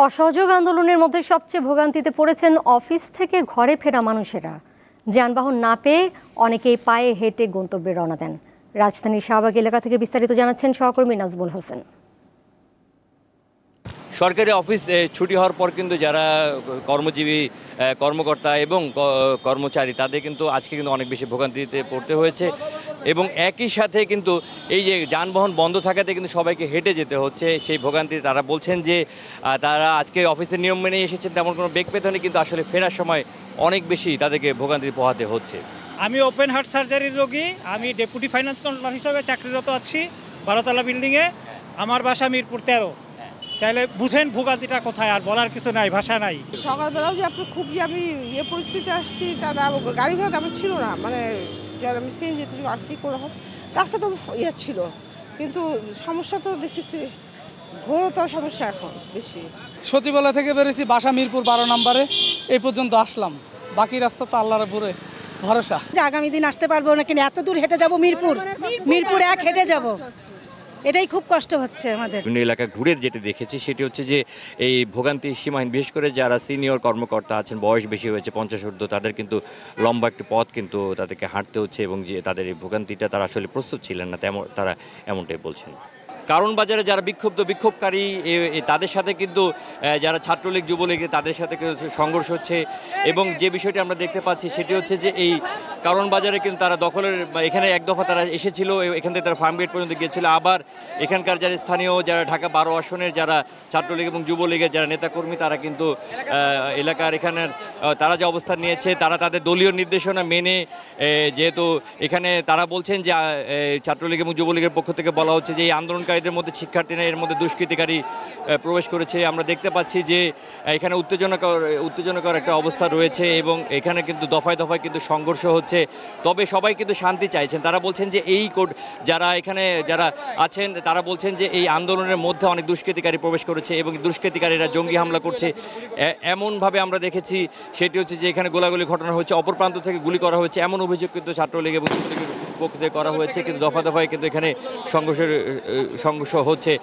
অসহযোগ আন্দোলনের মধ্যে সবচেয়ে ভোগান্তিতে পড়েছেন অফিস থেকে ঘরে ফেরা মানুষেরা। যানবাহন না পেয়ে অনেকেই পায়ে হেঁটে গন্তব্যে রওনা দেন। রাজধানীর শাহবাগ এলাকা থেকে বিস্তারিত জানাচ্ছেন সহকর্মী নাজমুল হোসেন। সরকারি অফিস ছুটি হওয়ার পর কিন্তু যারা কর্মজীবী কর্মকর্তা এবং কর্মচারী তাদের কিন্তু আজকে কিন্তু অনেক বেশি ভোগান্তিতে পড়তে হয়েছে এবং একই সাথে কিন্তু এই যে যানবাহন বন্ধ থাকাতে কিন্তু সবাইকে হেঁটে যেতে হচ্ছে। সেই ভোগান্তি তারা বলছেন যে তারা আজকে অফিসের নিয়ম মেনে এসেছেন, তেমন কোনো বেগ পেতে নেই, কিন্তু আসলে ফেরার সময় অনেক বেশি তাদেরকে ভোগান্তি পোহাতে হচ্ছে। আমি ওপেন হার্ট সার্জারির রোগী। আমি ডেপুটি ফাইন্যান্স কন্ট্রোলার হিসেবে চাকরিরত আছি 12তলা বিল্ডিংয়ে। আমার বাসা মিরপুর 13। তাহলে বুঝেন ভোগান্তিটা কোথায়, আর বলার কিছু নাই, ভাষা নাই। সকালবেলাও যে আপনার খুব যে আমি পরিস্থিতি আসছি, তারা গাড়ি ঘোড়া তেমন ছিল না, মানে যারা আমি সিএনজিতে আসছি কোনো রকম রাস্তা তো ছিল, কিন্তু সমস্যা তো দেখতেছি ঘোরতর সমস্যা এখন বেশি। সচিবালয় থেকে বেরিয়েছি, বাসা মিরপুর 12 নম্বরে, এই পর্যন্ত আসলাম। বাকি রাস্তা তো আল্লাহর উপরে ভরসা। যে আগামী দিন আসতে পারবো না, কিনা এত দূর হেঁটে যাব, মিরপুর 1 হেঁটে যাব, এটাই খুব কষ্ট হচ্ছে আমাদের। বিভিন্ন এলাকা ঘুরে যেতে দেখেছি, সেটি হচ্ছে যে এই ভোগান্তি সীমাহীন। বিশেষ করে যারা সিনিয়র কর্মকর্তা আছেন, বয়স বেশি হয়েছে 50 ঊর্ধ্ব, তাদের কিন্তু লম্বা একটি পথ কিন্তু তাদেরকে হাঁটতে হচ্ছে এবং যে তাদের এই ভোগান্তিটা তারা আসলে প্রস্তুত ছিলেন না, তারা এমনটাই বলছেন। কারণ বাজারে যারা বিক্ষোভকারী তাদের সাথে কিন্তু যারা ছাত্রলীগ যুবলীগ তাদের সাথে সংঘর্ষ হচ্ছে এবং যে বিষয়টি আমরা দেখতে পাচ্ছি সেটি হচ্ছে যে এই কারণ বাজারে কিন্তু তারা দখলের এখানে এক দফা তারা এসেছিল, এখান থেকে তারা ফার্মগেট পর্যন্ত গিয়েছিল। আবার এখানকার যারা স্থানীয় যারা ঢাকা 12 আসনের যারা ছাত্রলীগ এবং যুবলীগের যারা নেতাকর্মী তারা কিন্তু এলাকার এখানের তারা যে অবস্থান নিয়েছে, তারা তাদের দলীয় নির্দেশনা মেনে, যেহেতু এখানে তারা বলছেন যে ছাত্রলীগ এবং যুবলীগের পক্ষ থেকে বলা হচ্ছে যে এই আন্দোলনকারীদের মধ্যে শিক্ষার্থীরা এর মধ্যে দুষ্কৃতিকারী প্রবেশ করেছে। আমরা দেখতে পাচ্ছি যে এখানে উত্তেজনকর একটা অবস্থা রয়েছে এবং এখানে কিন্তু দফায় দফায় কিন্তু সংঘর্ষ হচ্ছে। তবে সবাই কিন্তু শান্তি চাইছেন। তারা বলছেন যে এই যারা এখানে যারা আছেন তারা বলছেন যে এই আন্দোলনের মধ্যে অনেক দুষ্কৃতিকারী প্রবেশ করেছে এবং দুষ্কৃতিকারীরা জঙ্গি হামলা করছে এমনভাবে আমরা দেখেছি। সেটি হচ্ছে যে এখানে গোলাগুলি ঘটনা হচ্ছে, অপর প্রান্ত থেকে গুলি করা হয়েছে, এমন অভিযোগ কিন্তু ছাত্রলীগ এবং যুবলীগের পক্ষ থেকে করা হয়েছে। কিন্তু দফা দফায় কিন্তু এখানে সংঘর্ষ হচ্ছে।